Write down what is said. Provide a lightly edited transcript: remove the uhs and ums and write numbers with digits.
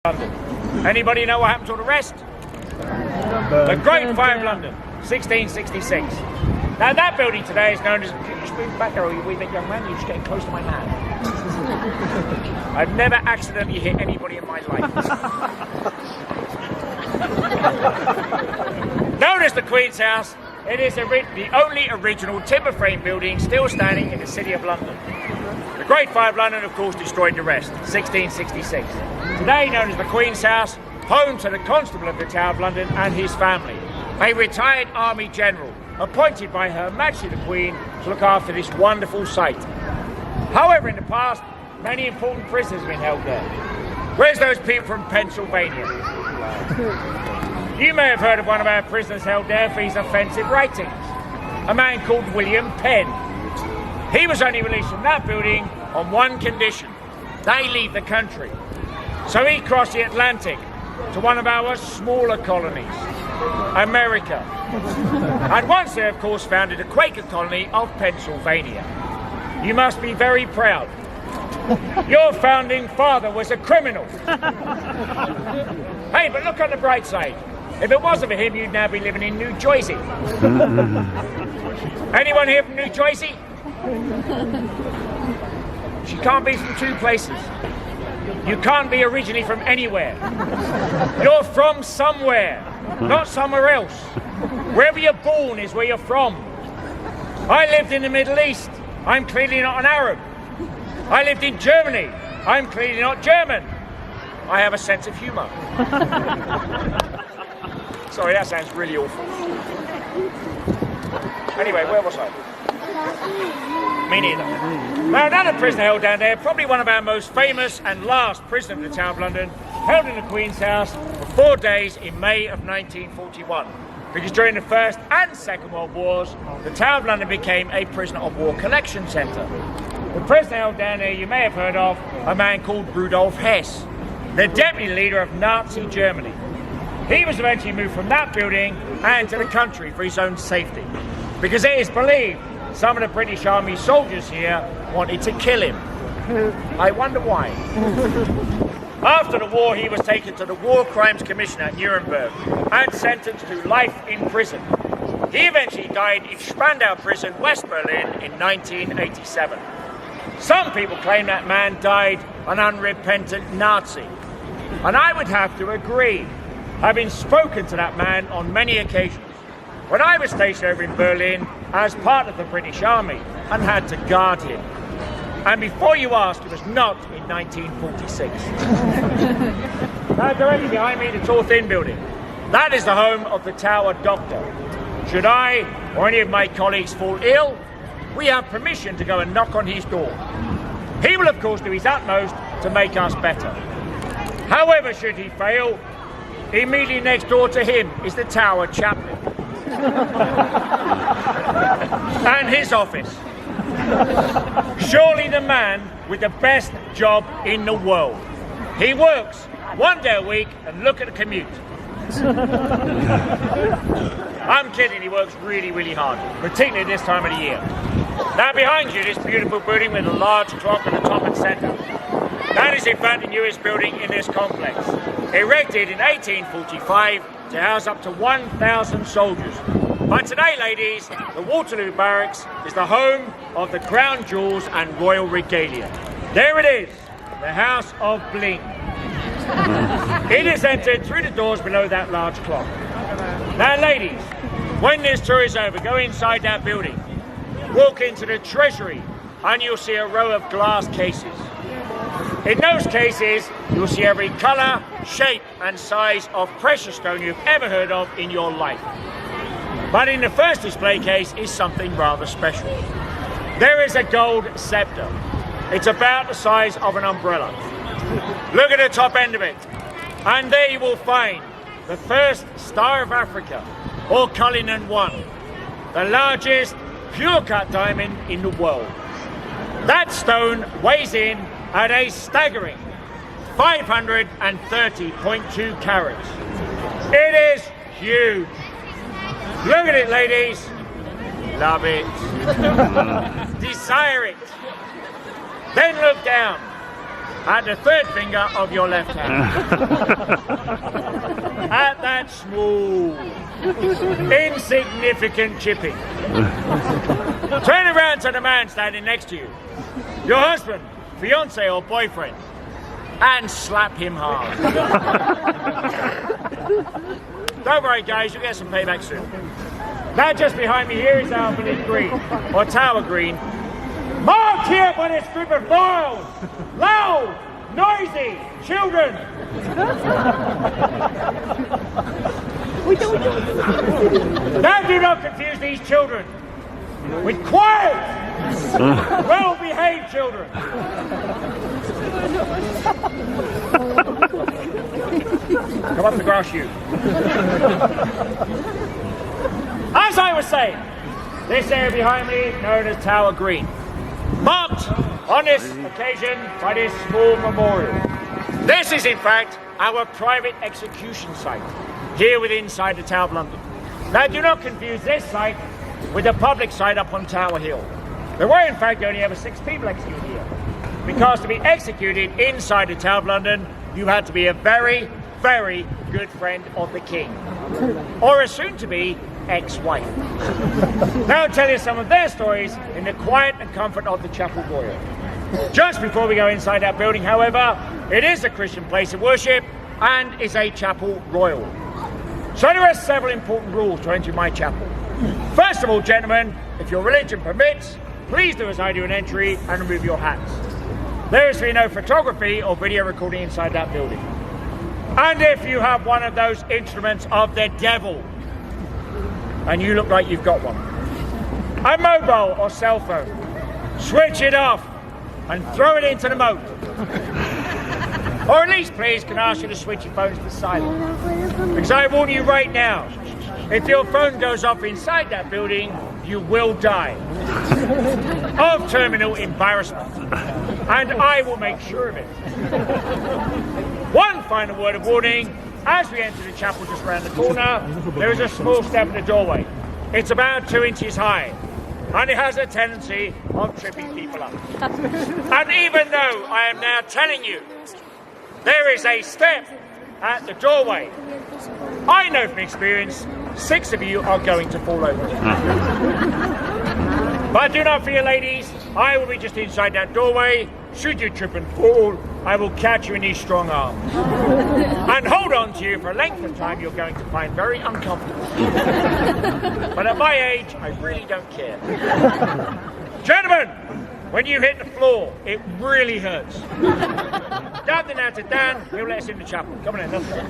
London. Anybody know what happened to the rest? The Great Fire of London, 1666. Now that building today is known as... Can you just move back there, or you wee bit young man? You're just getting close to my hand. I've never accidentally hit anybody in my life. Known as the Queen's House, it is the only original timber frame building still standing in the City of London. The Great Fire of London, of course, destroyed the rest, 1666. Today known as the Queen's House, home to the Constable of the Tower of London and his family, a retired army general appointed by Her Majesty the Queen to look after this wonderful site. However, in the past, many important prisoners have been held there. Where's those people from Pennsylvania? You may have heard of one of our prisoners held there for his offensive writings, a man called William Penn. He was only released from that building on one condition: they leave the country. So he crossed the Atlantic to one of our smaller colonies, America. And once there, of course, founded a Quaker colony of Pennsylvania. You must be very proud. Your founding father was a criminal. Hey, but look on the bright side. If it wasn't for him, you'd now be living in New Jersey. Anyone here from New Jersey? She can't be from two places. You can't be originally from anywhere. You're from somewhere, not somewhere else. Wherever you're born is where you're from. I lived in the Middle East. I'm clearly not an Arab. I lived in Germany. I'm clearly not German. I have a sense of humour. Sorry, that sounds really awful. Anyway, where was I? Me neither. Now, another prisoner held down there, probably one of our most famous and last prisoners of the Tower of London, held in the Queen's House for 4 days in May of 1941. Because during the First and Second World Wars, the Tower of London became a prisoner of war collection centre. The prisoner held down there, you may have heard of, a man called Rudolf Hess, the deputy leader of Nazi Germany. He was eventually moved from that building and to the country for his own safety, because it is believed some of the British Army soldiers here wanted to kill him. I wonder why. After the war, he was taken to the War Crimes Commission at Nuremberg and sentenced to life in prison. He eventually died in Spandau Prison, West Berlin, in 1987. Some people claim that man died an unrepentant Nazi, and I would have to agree, having spoken to that man on many occasions. When I was stationed over in Berlin as part of the British Army and had to guard him. And before you ask, it was not in 1946. Now, directly behind me, the tall thin building. That is the home of the Tower Doctor. Should I or any of my colleagues fall ill, we have permission to go and knock on his door. He will, of course, do his utmost to make us better. However, should he fail, immediately next door to him is the Tower Chaplain. And his office. Surely the man with the best job in the world. He works 1 day a week, and look at the commute. I'm kidding, he works really, really hard, particularly this time of the year. Now behind you, this beautiful building with a large clock at the top and centre. That is in fact the newest building in this complex. Erected in 1845 to house up to 1,000 soldiers. But today, ladies, the Waterloo Barracks is the home of the crown jewels and royal regalia. There it is, the House of Bling. It is entered through the doors below that large clock. Now, ladies, when this tour is over, go inside that building. Walk into the Treasury, and you'll see a row of glass cases. In those cases, you'll see every colour, shape and size of precious stone you've ever heard of in your life. But in the first display case is something rather special. There is a gold sceptre. It's about the size of an umbrella. Look at the top end of it. And there you will find the first Star of Africa, or Cullinan I, the largest pure-cut diamond in the world. That stone weighs in at a staggering 530.2 carats. It is huge. Look at it, ladies. Love it. Desire it. Then look down. at the third finger of your left hand. At that small, insignificant chipping. Turn around to the man standing next to you, your husband, fiance or boyfriend, and slap him hard. Don't worry guys, you'll get some payback soon. Now just behind me here is our village green, or tower green, marked here by this group of vile, loud, noisy children. Now do not confuse these children with quiet, well-behaved children. Come up the grass, you. As I was saying, this area behind me, known as Tower Green, marked on this occasion by this small memorial. This is in fact our private execution site, here within inside the Tower of London. Now do not confuse this site with the public site up on Tower Hill. There were in fact only ever 6 people executed here, because to be executed inside the Tower of London, you had to be a very, very good friend of the King, or a soon-to-be ex-wife. Now I'll tell you some of their stories in the quiet and comfort of the Chapel Royal. Just before we go inside that building, however, it is a Christian place of worship and is a Chapel Royal. So there are several important rules to enter my chapel. First of all, gentlemen, if your religion permits, please do as I do and entry and remove your hats. There is to be no photography or video recording inside that building. And if you have one of those instruments of the devil, and you look like you've got one, a mobile or cell phone, switch it off and throw it into the moat. Or at least, please, can I ask you to switch your phones to silent. Because I warn you right now, if your phone goes off inside that building, you will die of terminal embarrassment. And I will make sure of it. One final word of warning. As we enter the chapel just around the corner, there is a small step in the doorway. It's about 2 inches high, and it has a tendency of tripping people up. And even though I am now telling you there is a step at the doorway, I know from experience 6 of you are going to fall over. But do not fear, ladies, I will be just inside that doorway. Should you trip and fall, I will catch you in these strong arms and hold on to you for a length of time you're going to find very uncomfortable. But at my age, I really don't care. Gentlemen, when you hit the floor, it really hurts. Down to Dan, he'll let us in the chapel. Come on in, let's go.